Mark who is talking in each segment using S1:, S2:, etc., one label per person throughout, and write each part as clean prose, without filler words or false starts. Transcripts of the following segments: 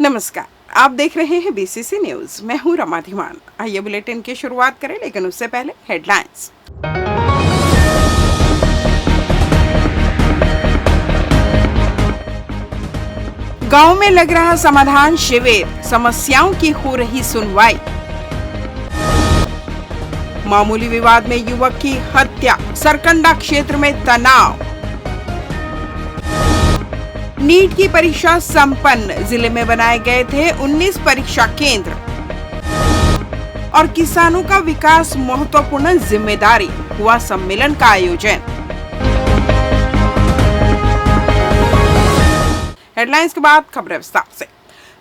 S1: नमस्कार, आप देख रहे हैं बीसीसी न्यूज। मैं हूं रमा धीमान। आइए बुलेटिन की शुरुआत करें, लेकिन उससे पहले हेडलाइंस। गांव में लग रहा समाधान शिविर, समस्याओं की हो रही सुनवाई। मामूली विवाद में युवक की हत्या, सरकंडा क्षेत्र में तनाव। नीट की परीक्षा संपन्न, जिले में बनाए गए थे 19 परीक्षा केंद्र। और किसानों का विकास महत्वपूर्ण जिम्मेदारी, हुआ सम्मेलन का आयोजन। हेडलाइंस के बाद खबरें विस्तार से।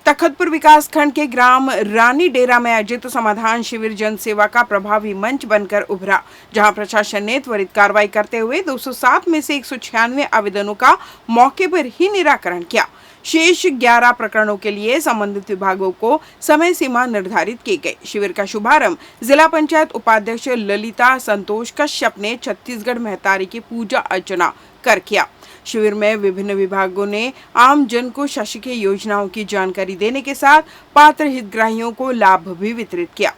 S1: तखतपुर विकास खंड के ग्राम रानी डेरा में आयोजित समाधान शिविर जन सेवा का प्रभावी मंच बनकर उभरा, जहां प्रशासन ने त्वरित कार्रवाई करते हुए 207 में से 196 आवेदनों का मौके पर ही निराकरण किया। शेष 11 प्रकरणों के लिए संबंधित विभागों को समय सीमा निर्धारित की गई। शिविर का शुभारंभ जिला पंचायत उपाध्यक्ष ललिता संतोष कश्यप ने छत्तीसगढ़ महतारी की पूजा अर्चना कर किया। शिविर में विभिन्न विभागों ने आम जन को शासकीय योजनाओं की जानकारी देने के साथ पात्र हितग्राहियों को लाभ भी वितरित किया।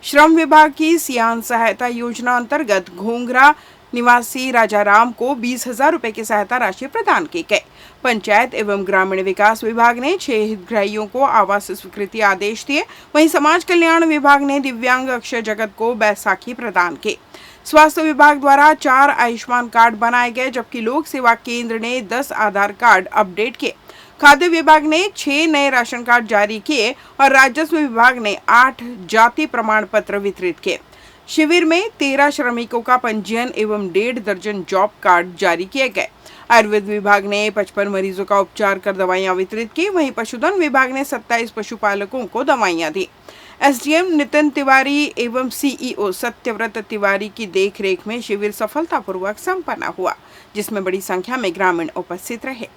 S1: श्रम विभाग की सियान सहायता योजना अंतर्गत घोंघरा निवासी राजाराम को 20,000 रुपए की सहायता राशि प्रदान की गई। पंचायत एवं ग्रामीण विकास विभाग ने 6 हितग्राहियों को आवास स्वीकृति आदेश दिए। वहीं समाज कल्याण विभाग ने दिव्यांग अक्षय जगत को बैसाखी प्रदान की। स्वास्थ्य विभाग द्वारा 4 आयुष्मान कार्ड बनाए गए, जबकि लोक सेवा केंद्र ने 10 आधार कार्ड अपडेट किए। खाद्य विभाग ने 6 नए राशन कार्ड जारी किए और राजस्व विभाग ने 8 जाति प्रमाण पत्र वितरित किए। शिविर में 13 श्रमिकों का पंजीयन एवं 1.5 दर्जन जॉब कार्ड जारी किए गए। आयुर्वेद विभाग ने 55 मरीजों का उपचार कर दवाइयां वितरित की। वहीं पशुधन विभाग ने 27 पशुपालकों को दवाइयां दी। एसडीएम नितिन तिवारी एवं सीईओ सत्यव्रत तिवारी की देखरेख में शिविर सफलतापूर्वक संपन्न हुआ, जिसमें बड़ी संख्या में ग्रामीण उपस्थित रहे।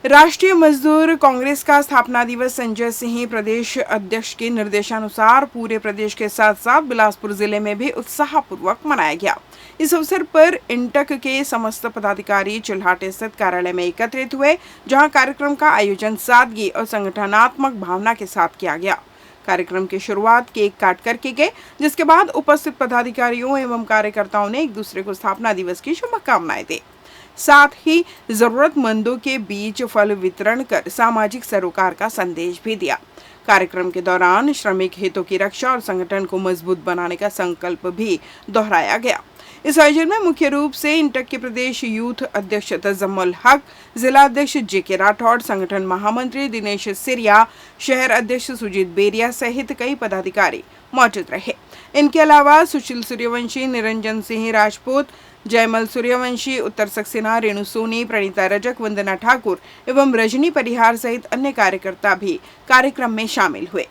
S1: राष्ट्रीय मजदूर कांग्रेस का स्थापना दिवस संजय सिंह प्रदेश अध्यक्ष के निर्देशानुसार पूरे प्रदेश के साथ साथ बिलासपुर जिले में भी उत्साहपूर्वक मनाया गया। इस अवसर पर इंटक के समस्त पदाधिकारी चिल्हाटे स्थित कार्यालय में एकत्रित हुए, जहां कार्यक्रम का आयोजन सादगी और संगठनात्मक भावना के साथ किया गया। कार्यक्रम की शुरुआत केक काट कर की गई, जिसके बाद उपस्थित पदाधिकारियों एवं कार्यकर्ताओं ने एक दूसरे को स्थापना दिवस की शुभकामनाएं दी। साथ ही जरूरतमंदों के बीच फल वितरण कर सामाजिक सरोकार का संदेश भी दिया। कार्यक्रम के दौरान श्रमिक हितों की रक्षा और संगठन को मजबूत बनाने का संकल्प भी दोहराया गया। इस आयोजन में मुख्य रूप से इंटक के प्रदेश यूथ अध्यक्ष तजम्मुल हक, जिला अध्यक्ष जेके राठौड़, संगठन महामंत्री दिनेश सिरिया, शहर अध्यक्ष सुजीत बेरिया सहित कई पदाधिकारी मौजूद रहे। इनके अलावा सुशील सूर्यवंशी, निरंजन सिंह राजपूत, जयमल सूर्यवंशी, उत्तर सक्सेना, रेणु सोनी, प्रणीता रजक, वंदना ठाकुर एवं रजनी परिहार सहित अन्य कार्यकर्ता भी कार्यक्रम में शामिल हुए।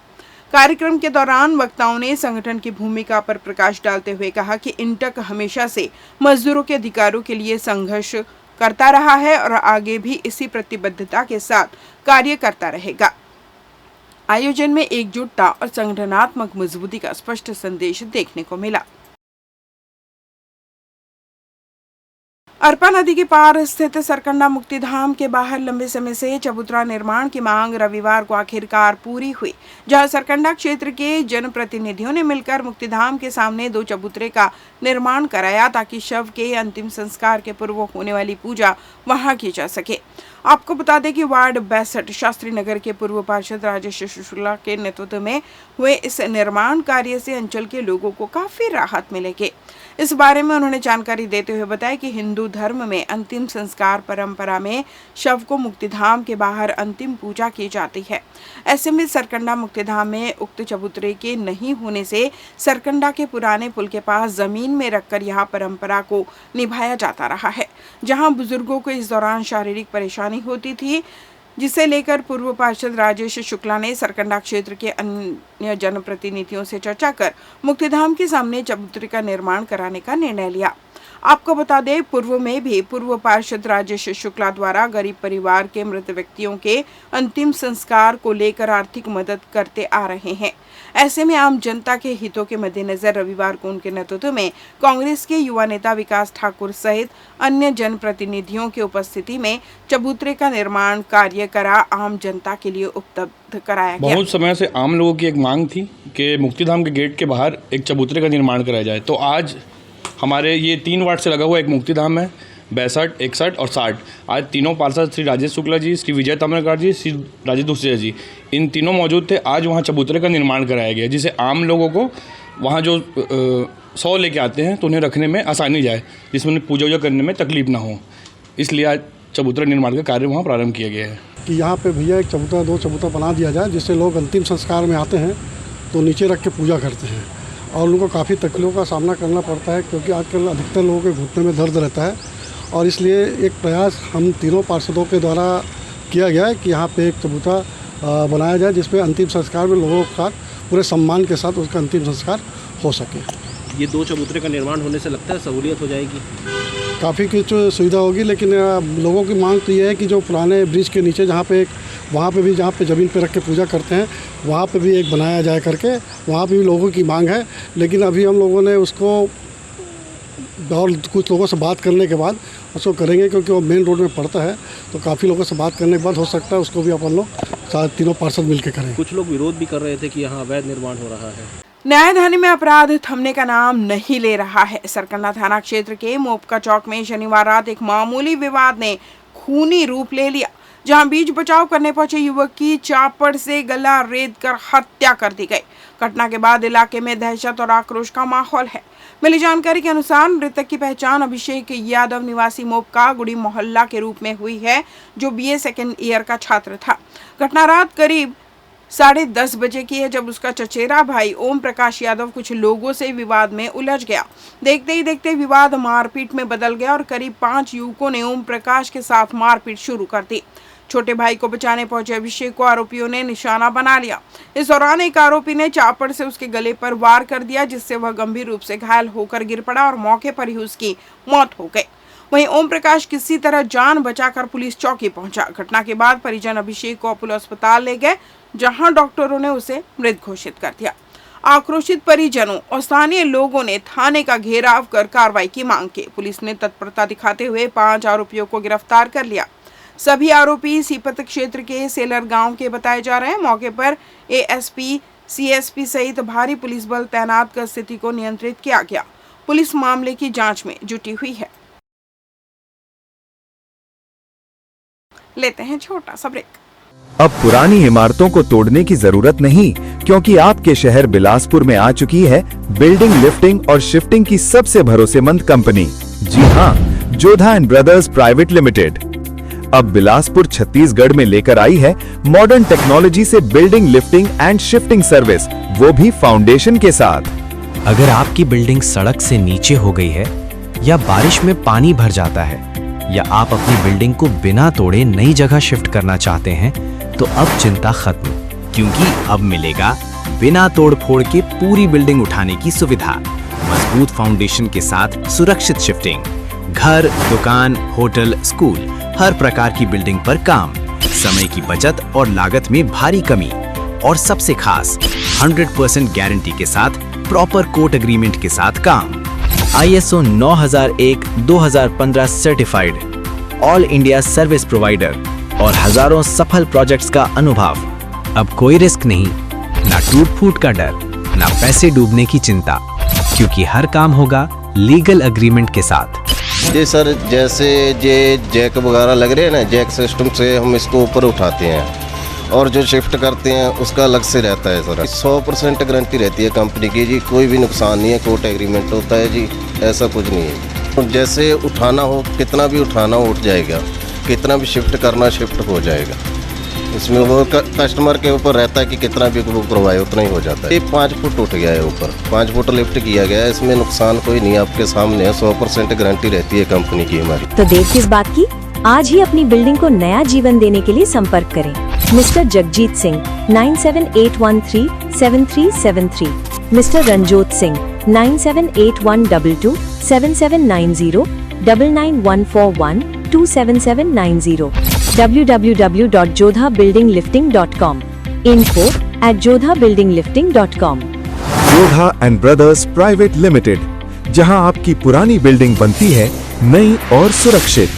S1: कार्यक्रम के दौरान वक्ताओं ने संगठन की भूमिका पर प्रकाश डालते हुए कहा कि इंटक हमेशा से मजदूरों के अधिकारों के लिए संघर्ष करता रहा है और आगे भी इसी प्रतिबद्धता के साथ कार्य करता रहेगा। आयोजन में एकजुटता और संगठनात्मक मजबूती का स्पष्ट संदेश देखने को मिला। अरपा नदी के पार स्थित सरकंडा मुक्तिधाम के बाहर लंबे समय से चबूतरा निर्माण की मांग रविवार को आखिरकार पूरी हुई, जहां सरकंडा क्षेत्र के जनप्रतिनिधियों ने मिलकर मुक्तिधाम के सामने 2 चबूतरे का निर्माण कराया, ताकि शव के अंतिम संस्कार के पूर्व होने वाली पूजा वहां की जा सके। आपको बता दें कि वार्ड 62 शास्त्री नगर के पूर्व पार्षद राजेश शुक्ला के नेतृत्व में हुए इस निर्माण कार्य से अंचल के लोगों को काफी राहत मिलेगी। इस बारे में उन्होंने जानकारी देते हुए बताया कि हिंदू धर्म में अंतिम संस्कार परंपरा में शव को मुक्तिधाम के बाहर अंतिम पूजा की जाती है। ऐसे में सरकंडा मुक्तिधाम में उक्त चबूतरे के नहीं होने से सरकंडा के पुराने पुल के पास जमीन में रखकर यह परंपरा को निभाया जाता रहा है, जहां बुजुर्गों को इस दौरान शारीरिक परेशानी होती थी, जिसे लेकर पूर्व पार्षद राजेश शुक्ला ने सरकंडा क्षेत्र के अन्य जनप्रतिनिधियों से चर्चा कर मुक्तिधाम के सामने चबूतरे का निर्माण कराने का निर्णय लिया। आपको बता दें, पूर्व में भी पूर्व पार्षद राजेश शुक्ला द्वारा गरीब परिवार के मृत व्यक्तियों के अंतिम संस्कार को लेकर आर्थिक मदद करते आ रहे हैं। ऐसे में आम जनता के हितों के मद्देनजर रविवार को उनके नेतृत्व में कांग्रेस के युवा नेता विकास ठाकुर सहित अन्य जनप्रतिनिधियों की उपस्थिति में चबूतरे का निर्माण कार्य करा आम जनता के लिए उपलब्ध कराया गया।
S2: बहुत समय से आम लोगों की एक मांग थी कि मुक्तिधाम के गेट के बाहर एक चबूतरे का निर्माण कराया जाए। तो आज हमारे ये 3 वार्ड से लगा हुआ एक मुक्तिधाम है, 62, 61 और 60। आज तीनों पार्षद श्री राजेश शुक्ला जी, श्री विजय ताम्रकार जी, श्री राजेश दूसरे जी, इन तीनों मौजूद थे। आज वहाँ चबूतरे का निर्माण कराया गया, जिससे आम लोगों को वहाँ जो 100 लेके आते हैं तो उन्हें रखने में आसानी जाए, जिसमें उन्हें पूजा करने में तकलीफ ना हो। इसलिए आज चबूतरा निर्माण का कार्य वहाँ प्रारंभ किया गया है
S3: कि यहाँ पे भैया एक चबूतरा 2 चबूतरा बना दिया जाए, जिससे लोग अंतिम संस्कार में आते हैं तो नीचे रख के पूजा करते हैं और उनको काफ़ी तकलीफ़ों का सामना करना पड़ता है, क्योंकि आजकल अधिकतर लोगों के घुटने में दर्द रहता है। और इसलिए एक प्रयास हम तीनों पार्षदों के द्वारा किया गया है कि यहाँ पे एक चबूतरा बनाया जाए, जिसमें अंतिम संस्कार में लोगों के साथ पूरे सम्मान के साथ उसका अंतिम संस्कार हो सके।
S4: ये 2 चबूतरे का निर्माण होने से लगता है सहूलियत हो जाएगी,
S3: काफ़ी कुछ सुविधा होगी। लेकिन लोगों की मांग तो ये है कि जो पुराने ब्रिज के नीचे जहाँ पे एक वहाँ पे भी जहाँ पे ज़मीन पे रख के पूजा करते हैं, वहाँ पे भी एक बनाया जाए करके, वहाँ पे भी लोगों की मांग है। लेकिन अभी हम लोगों ने उसको और कुछ लोगों से बात करने के बाद उसको करेंगे, क्योंकि वो मेन रोड में पड़ता है। तो काफ़ी लोगों से बात करने के बाद हो सकता है उसको भी अपन लोग तीनों पार्षद मिल के करें।
S4: कुछ लोग विरोध भी कर रहे थे कि यहाँ अवैध निर्माण हो रहा है।
S1: न्यायधानी में अपराध थमने का नाम नहीं ले रहा है। सरकंडा थाना क्षेत्र के मोपका चौक में शनिवार रात एक मामूली विवाद ने खूनी रूप ले लिया, जहां बीच बचाव करने पहुंचे युवक की चापड़ से गला रेत कर हत्या कर दी गई। घटना के बाद इलाके में दहशत और आक्रोश का माहौल है। मिली जानकारी के अनुसार मृतक की पहचान अभिषेक यादव निवासी मोपका गुड़ी मोहल्ला के रूप में हुई है, जो BA सेकेंड ईयर का छात्र था। घटना रात करीब 10:30 बजे की है, जब उसका चचेरा भाई ओम प्रकाश यादव कुछ लोगों से विवाद में उलझ गया। देखते ही देखते विवाद मारपीट में बदल गया और करीब 5 युवकों ने ओम प्रकाश के साथ मारपीट शुरू कर दी। छोटे भाई को बचाने पहुंचे अभिषेक को आरोपियों ने निशाना बना लिया। इस दौरान एक आरोपी ने चापड़ से उसके गले पर वार कर दिया, जिससे वह गंभीर रूप से घायल होकर गिर पड़ा और मौके पर ही उसकी मौत हो गई। वहीं ओम प्रकाश किसी तरह जान बचाकर पुलिस चौकी पहुंचा। घटना के बाद परिजन अभिषेक को अपोलो अस्पताल ले गए, जहां डॉक्टरों ने उसे मृत घोषित कर दिया। आक्रोशित परिजनों और स्थानीय लोगों ने थाने का घेराव कर कार्रवाई की मांग की। पुलिस ने तत्परता दिखाते हुए 5 आरोपियों को गिरफ्तार कर लिया। सभी आरोपी सीपत क्षेत्र के सेलर गांव के बताए जा रहे हैं। मौके पर ASP, CSP सहित भारी पुलिस बल तैनात कर स्थिति को नियंत्रित किया गया। पुलिस मामले की जांच में जुटी हुई है। लेते हैं छोटा सा ब्रेक।
S5: अब पुरानी इमारतों को तोड़ने की जरूरत नहीं, क्योंकि आपके शहर बिलासपुर में आ चुकी है बिल्डिंग लिफ्टिंग और शिफ्टिंग की सबसे भरोसेमंद कंपनी। जी हाँ, Jodha and brothers private limited अब बिलासपुर छत्तीसगढ़ में लेकर आई है मॉडर्न टेक्नोलॉजी से building lifting and shifting service, वो भी फाउंडेशन के साथ।
S6: अगर आपकी बिल्डिंग सड़क से नीचे हो गई है या बारिश में पानी भर जाता है या आप अपनी बिल्डिंग को बिना तोड़े नई जगह शिफ्ट करना चाहते हैं, तो अब चिंता खत्म, क्योंकि अब मिलेगा बिना तोड़ फोड़ के पूरी बिल्डिंग उठाने की सुविधा। मजबूत फाउंडेशन के साथ सुरक्षित शिफ्टिंग, घर, दुकान, होटल, स्कूल, हर प्रकार की बिल्डिंग पर काम, समय की बचत और लागत में भारी कमी, और सबसे खास 100% गारंटी के साथ प्रॉपर कोर्ट एग्रीमेंट के साथ काम। ISO 9001-2015 certified all India service provider और हजारों सफल प्रोजेक्ट्स का अनुभव। अब कोई रिस्क नहीं, ना टूट फूट का डर, ना पैसे डूबने की चिंता, क्योंकि हर काम होगा लीगल एग्रीमेंट के साथ।
S7: जी सर, जैसे ये जैक वगैरह लग रहे हैं ना, जैक सिस्टम से हम इसको ऊपर उठाते हैं और जो शिफ्ट करते हैं उसका अलग से रहता है सर। 100% गारंटी रहती है कंपनी की जी, कोई भी नुकसान नहीं है, कोर्ट एग्रीमेंट होता है जी, ऐसा कुछ नहीं है। जैसे उठाना हो, कितना भी उठाना हो उठ जाएगा, कितना भी शिफ्ट करना शिफ्ट हो जाएगा। इसमें वो कस्टमर के ऊपर रहता है कि कितना भी वो करवाए उतना ही हो जाता है। ये 5 फुट उठ गया है ऊपर, 5 फुट लिफ्ट किया गया है, इसमें नुकसान कोई नहीं, आपके सामने है। 100% गारंटी रहती है कंपनी की हमारी।
S8: तो देर किस बात की, आज ही अपनी बिल्डिंग को नया जीवन देने के लिए संपर्क करें mister Jagjit Singh 9781373373, mister Ranjot Singh 978122 7790 99141 27790 www.jodhabuildinglifting.com info@jodhabuildinglifting.com
S5: Jodha and brothers private limited, जहां आपकी पुरानी बिल्डिंग बनती है नई और सुरक्षित।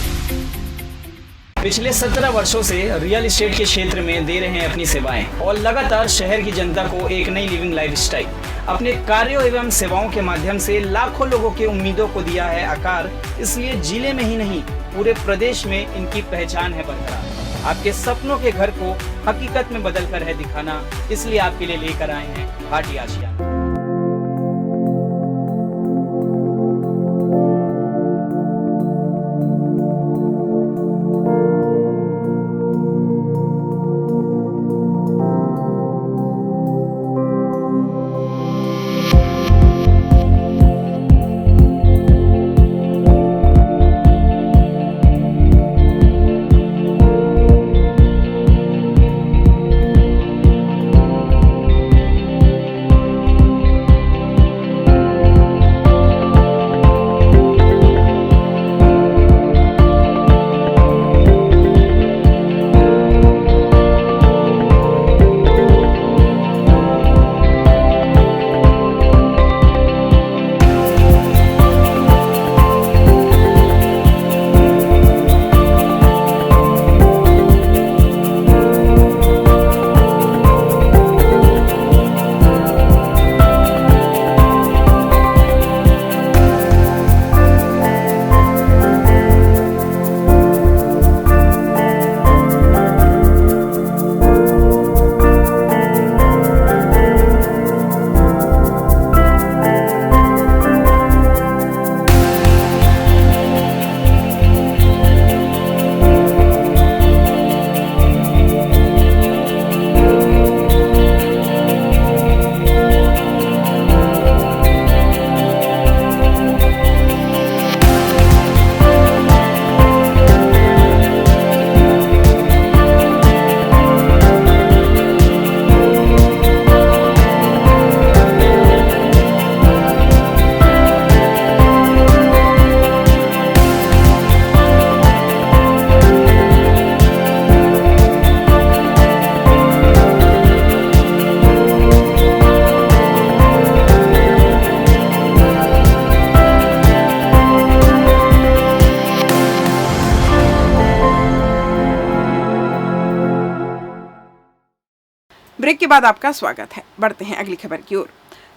S9: पिछले 17 वर्षों से रियल एस्टेट के क्षेत्र में दे रहे हैं अपनी सेवाएं और लगातार शहर की जनता को एक नई लिविंग लाइफस्टाइल। अपने कार्यों एवं सेवाओं के माध्यम से लाखों लोगों की उम्मीदों को दिया है आकार। इसलिए जिले में ही नहीं पूरे प्रदेश में इनकी पहचान है बरकरार। आपके सपनों के घर को हकीकत में बदल कर है दिखाना, इसलिए आपके लिए लेकर आए हैं भाटी आशिया।
S1: ब्रेक के बाद आपका स्वागत है। बढ़ते हैं अगली खबर की ओर।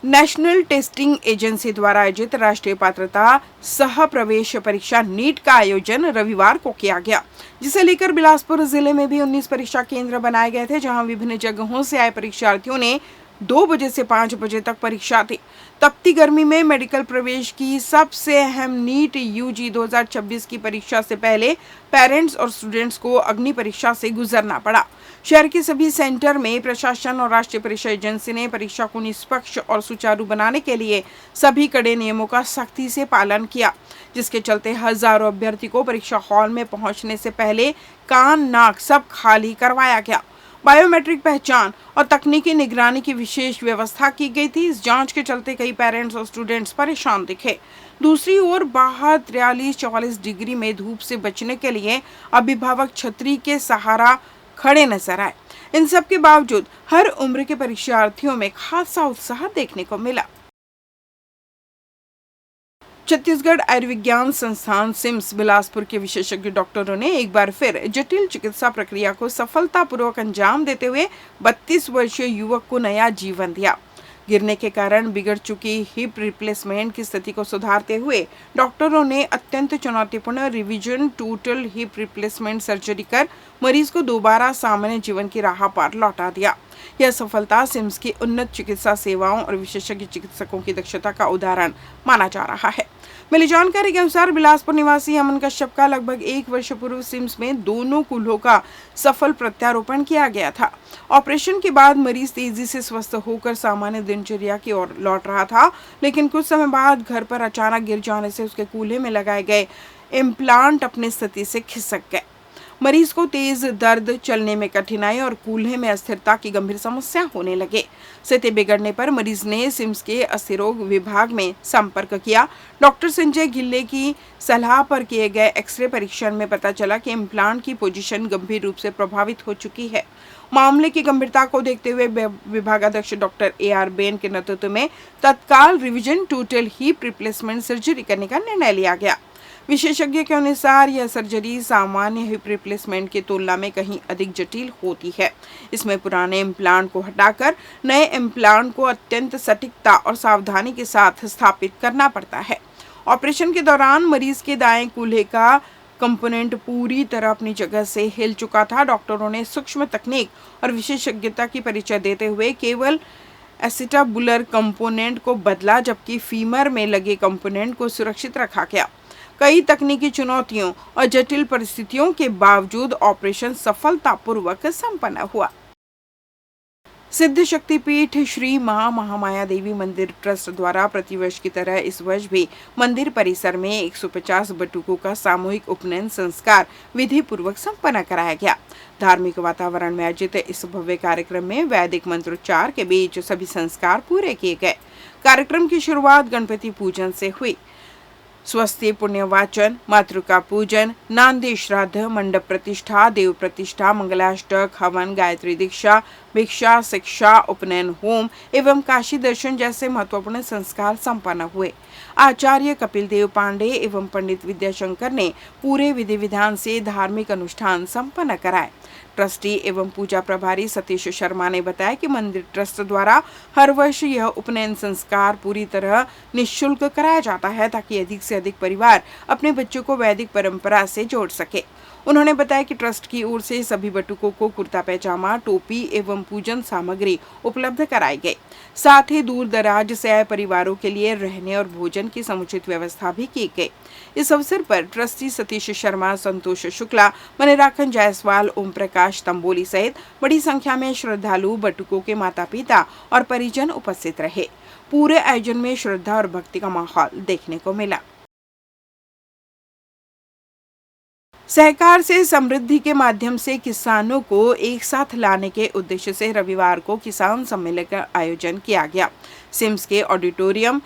S1: नेशनल टेस्टिंग एजेंसी द्वारा आयोजित राष्ट्रीय पात्रता सह प्रवेश परीक्षा नीट का आयोजन रविवार को किया गया, जिसे लेकर बिलासपुर जिले में भी 19 परीक्षा केंद्र बनाए गए थे, जहां विभिन्न जगहों से आए परीक्षार्थियों ने 2 बजे से 5 बजे तक परीक्षा दी। तपती गर्मी में मेडिकल प्रवेश की सबसे अहम नीट यूजी 2026 की परीक्षा से पहले पेरेंट्स और स्टूडेंट्स को अग्नि परीक्षा से गुजरना पड़ा। शहर के सभी सेंटर में प्रशासन और राष्ट्रीय परीक्षा एजेंसी ने परीक्षा को निष्पक्ष और सुचारू बनाने के लिए सभी कड़े नियमों का सख्ती से पालन किया, जिसके चलते हजारों अभ्यर्थी को परीक्षा हॉल में पहुंचने से पहले कान नाक सब खाली करवाया गया। बायोमेट्रिक पहचान और तकनीकी निगरानी की विशेष व्यवस्था की गई थी। इस जांच के चलते कई पेरेंट्स और स्टूडेंट्स परेशान दिखे। दूसरी ओर बाहर 43-44 डिग्री में धूप से बचने के लिए अभिभावक छतरी के सहारा खड़े नजर आए। इन सब के बावजूद हर उम्र के परीक्षार्थियों में खासा उत्साह देखने को मिला। छत्तीसगढ़ आयुर्विज्ञान संस्थान सिम्स बिलासपुर के विशेषज्ञ डॉक्टरों ने एक बार फिर जटिल चिकित्सा प्रक्रिया को सफलतापूर्वक अंजाम देते हुए 32 वर्षीय युवक को नया जीवन दिया। गिरने के कारण बिगड़ चुकी हिप रिप्लेसमेंट की स्थिति को सुधारते हुए डॉक्टरों ने अत्यंत चुनौतीपूर्ण revision total hip replacement surgery कर मरीज को दोबारा सामान्य जीवन की राह पर लौटा दिया। यह सफलता सिम्स की उन्नत चिकित्सा सेवाओं और विशेषज्ञ चिकित्सकों की दक्षता का उदाहरण माना जा रहा है। मिली जानकारी के अनुसार बिलासपुर निवासी अमन कश्यप का लगभग 1 वर्ष पूर्व सिम्स में दोनों कूल्हों का सफल प्रत्यारोपण किया गया था। ऑपरेशन के बाद मरीज तेजी से स्वस्थ होकर सामान्य दिनचर्या की ओर लौट रहा था, लेकिन कुछ समय बाद घर पर अचानक गिर जाने से उसके कूल्हे में लगाए गए इम्प्लांट अपनी स्थिति से खिसक गए। मरीज को तेज दर्द, चलने में कठिनाई और कूल्हे में अस्थिरता की गंभीर समस्या होने लगे। स्थिति बिगड़ने पर मरीज ने सिम्स के अस्थिरोग विभाग में संपर्क किया। डॉक्टर संजय गिल्ले की सलाह पर किए गए एक्सरे परीक्षण में पता चला कि इम्प्लांट की पोजीशन गंभीर रूप से प्रभावित हो चुकी है। मामले की गंभीरता को देखते हुए विभागाध्यक्ष डॉक्टर AR बेन के नेतृत्व में तत्काल revision total hip replacement surgery करने का निर्णय लिया गया। विशेषज्ञ के अनुसार यह सर्जरी सामान्य हिप रिप्लेसमेंट की तुलना में कहीं अधिक जटिल होती है। इसमें पुराने इम्प्लांट को हटाकर नए इम्प्लांट को अत्यंत सटीकता और सावधानी के साथ स्थापित करना पड़ता है। ऑपरेशन के दौरान मरीज के दाएं कूल्हे का कंपोनेंट पूरी तरह अपनी जगह से हिल चुका था। डॉक्टरों ने सूक्ष्म तकनीक और विशेषज्ञता की परिचय देते हुए केवल एसिटाबुलर कंपोनेंट को बदला, जबकि फीमर में लगे कंपोनेंट को सुरक्षित रखा गया। कई तकनीकी चुनौतियों और जटिल परिस्थितियों के बावजूद ऑपरेशन सफलतापूर्वक संपन्न हुआ। सिद्ध शक्तिपीठ श्री महामाया देवी मंदिर ट्रस्ट द्वारा प्रतिवर्ष की तरह इस वर्ष भी मंदिर परिसर में 150 बटुकों का सामूहिक उपनयन संस्कार विधि पूर्वक संपन्न कराया गया। धार्मिक वातावरण में आयोजित इस भव्य कार्यक्रम में वैदिक मंत्रोच्चार के बीच सभी संस्कार पूरे किए गए। कार्यक्रम की शुरुआत गणपति पूजन से हुई। स्वस्ति पुण्यवाचन, मातृका पूजन, नांदी श्राद्ध, मंडप प्रतिष्ठा, देव प्रतिष्ठा, मंगलाष्टक, हवन, गायत्री दीक्षा, भिक्षा, शिक्षा, उपनयन होम एवं काशी दर्शन जैसे महत्वपूर्ण संस्कार संपन्न हुए। आचार्य कपिल देव पांडे एवं पंडित विद्याशंकर ने पूरे विधि विधान से धार्मिक अनुष्ठान संपन्न कराए। ट्रस्टी एवं पूजा प्रभारी सतीश शर्मा ने बताया कि मंदिर ट्रस्ट द्वारा हर वर्ष यह उपनयन संस्कार पूरी तरह निःशुल्क कराया जाता है ताकि अधिक से अधिक परिवार अपने बच्चों को वैदिक परंपरा से जोड़ सके। उन्होंने बताया कि ट्रस्ट की ओर से सभी बटुकों को कुर्ता पैजामा, टोपी एवं पूजन सामग्री उपलब्ध कराई गई। साथ ही दूर दराज से आए परिवारों के लिए रहने और भोजन की समुचित व्यवस्था भी की गई। इस अवसर पर ट्रस्टी सतीश शर्मा, संतोष शुक्ला, मनिराखन जायसवाल, ओम प्रकाश तंबोली सहित बड़ी संख्या में श्रद्धालु, बटुकों के माता पिता और परिजन उपस्थित रहे। पूरे आयोजन में श्रद्धा और भक्ति का माहौल देखने को मिला। सहकार से समृद्धि के माध्यम से किसानों को एक साथ लाने के उद्देश्य से रविवार को किसान सम्मेलन का आयोजन किया गया। सिम्स के ऑडिटोरियम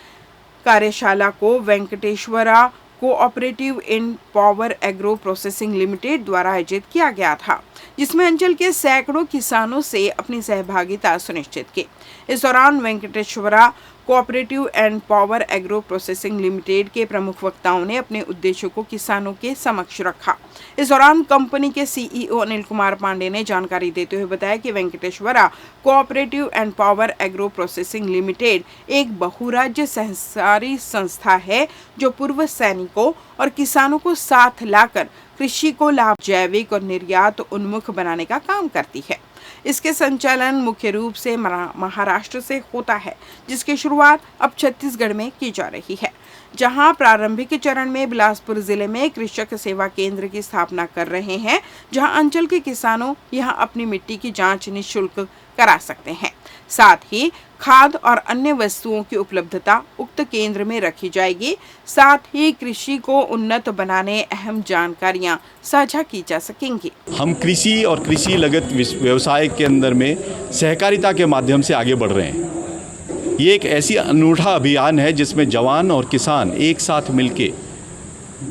S1: कार्यशाला को वेंकटेश्वरा कोऑपरेटिव इन पावर एग्रो प्रोसेसिंग लिमिटेड द्वारा आयोजित किया गया था, जिसमें अंचल के सैकड़ों किसानों से अपनी सहभागिता सुनिश्चित की। इस दौरान Venkateshwara cooperative and power agro processing limited के प्रमुख वक्ताओं ने अपने उद्देश्यों को किसानों के समक्ष रखा। इस दौरान कंपनी के CEO अनिल कुमार पांडे ने जानकारी देते हुए बताया कि Venkateshwara cooperative and power agro processing limited एक बहुराज्य सहकारी संस्था है जो पूर्व सैनिकों और किसानों को साथ लाकर कृषि को लाभ, जैविक और निर्यात उन्मुख बनाने का काम करती है। इसके संचालन मुख्य रूप से महाराष्ट्र से होता है, जिसकी शुरुआत अब छत्तीसगढ़ में की जा रही है, जहां प्रारंभिक चरण में बिलासपुर जिले में कृषक सेवा केंद्र की स्थापना कर रहे हैं, जहां अंचल के किसानों यहां अपनी मिट्टी की जांच निःशुल्क करा सकते हैं। साथ ही खाद और अन्य वस्तुओं की उपलब्धता उक्त केंद्र में रखी जाएगी। साथ ही कृषि को उन्नत बनाने अहम जानकारियां साझा की जा सकेंगी।
S10: हम कृषि और कृषि लगत व्यवसाय के अंदर में सहकारिता के माध्यम से आगे बढ़ रहे हैं। ये एक ऐसी अनूठा अभियान है जिसमें जवान और किसान एक साथ मिलके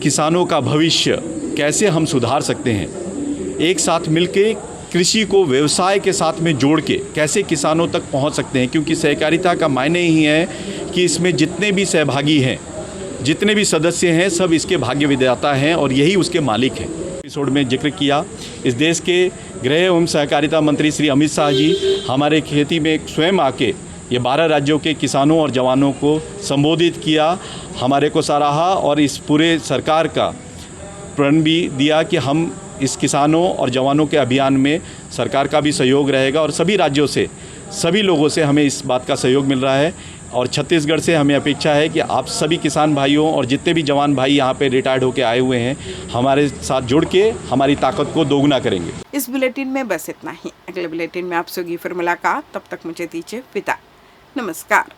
S10: किसानों का भविष्य कैसे हम सुधार सकते हैं, एक साथ मिलके कृषि को व्यवसाय के साथ में जोड़ के कैसे किसानों तक पहुंच सकते हैं, क्योंकि सहकारिता का मायने ही है कि इसमें जितने भी सहभागी हैं, जितने भी सदस्य हैं, सब इसके भाग्य विधाता हैं और यही उसके मालिक हैं। एपिसोड में जिक्र किया, इस देश के गृह एवं सहकारिता मंत्री श्री अमित शाह जी हमारे खेती में स्वयं आके ये 12 राज्यों के किसानों और जवानों को संबोधित किया, हमारे को सराहा और इस पूरे सरकार का प्रण भी दिया कि हम इस किसानों और जवानों के अभियान में सरकार का भी सहयोग रहेगा और सभी राज्यों से, सभी लोगों से हमें इस बात का सहयोग मिल रहा है। और छत्तीसगढ़ से हमें अपेक्षा है कि आप सभी किसान भाइयों और जितने भी जवान भाई यहाँ पे रिटायर्ड होकर आए हुए हैं, हमारे साथ जुड़ के हमारी ताकत को दोगुना करेंगे।
S1: इस बुलेटिन में बस इतना ही। अगले बुलेटिन में आपसे होगी फिर मुलाकात। तब तक मुझे दीजिए विदा। नमस्कार।